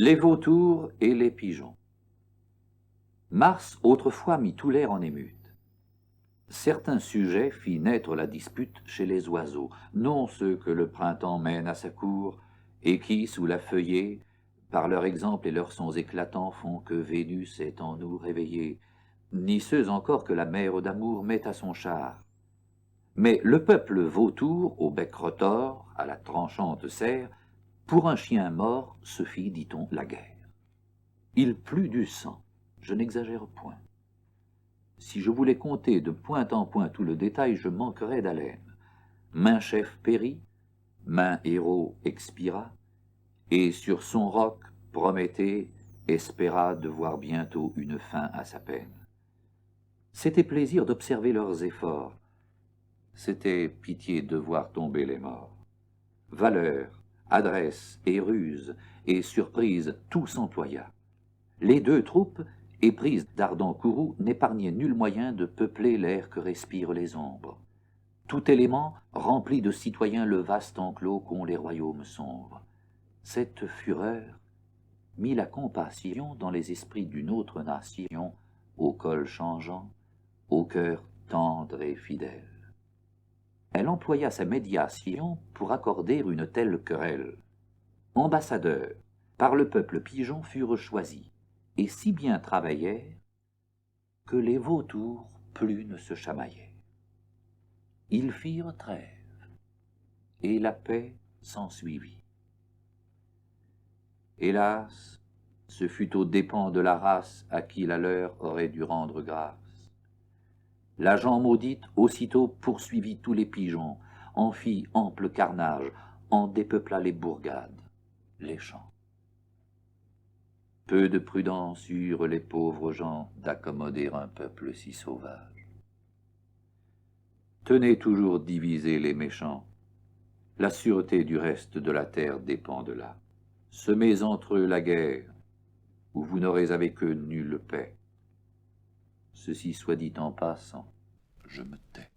Les vautours et les pigeons. Mars autrefois mit tout l'air en émeute. Certains sujets fit naître la dispute chez les oiseaux, non ceux que le printemps mène à sa cour, et qui, sous la feuillée, par leur exemple et leurs sons éclatants, font que Vénus est en nous réveillée, ni ceux encore que la mère d'amour met à son char. Mais le peuple vautour, au bec retors, à la tranchante serre, pour un chien mort se fit, dit-on, la guerre. Il plut du sang, je n'exagère point. Si je voulais compter de point en point tout le détail, je manquerais d'haleine. Maint chef périt, maint héros expira, et sur son roc, Prométhée espéra de voir bientôt une fin à sa peine. C'était plaisir d'observer leurs efforts, c'était pitié de voir tomber les morts. Valeur, adresse et ruse et surprise, tout s'employa. Les deux troupes, éprises d'ardents courroux, n'épargnaient nul moyen de peupler l'air que respirent les ombres. Tout élément remplit de citoyens le vaste enclos qu'ont les royaumes sombres. Cette fureur mit la compassion dans les esprits d'une autre nation, au col changeant, au cœur tendre et fidèle. Elle employa sa médiation pour accorder une telle querelle. Ambassadeurs, par le peuple pigeon furent choisis, et si bien travaillèrent que les vautours plus ne se chamaillaient. Ils firent trêve, et la paix s'ensuivit. Hélas, ce fut aux dépens de la race à qui la leur aurait dû rendre grâce. L'agent maudite aussitôt poursuivit tous les pigeons, en fit ample carnage, en dépeupla les bourgades, les champs. Peu de prudence eurent les pauvres gens d'accommoder un peuple si sauvage. Tenez toujours divisés les méchants. La sûreté du reste de la terre dépend de là. Semez entre eux la guerre, où vous n'aurez avec eux nulle paix. Ceci soit dit en passant, je me tais.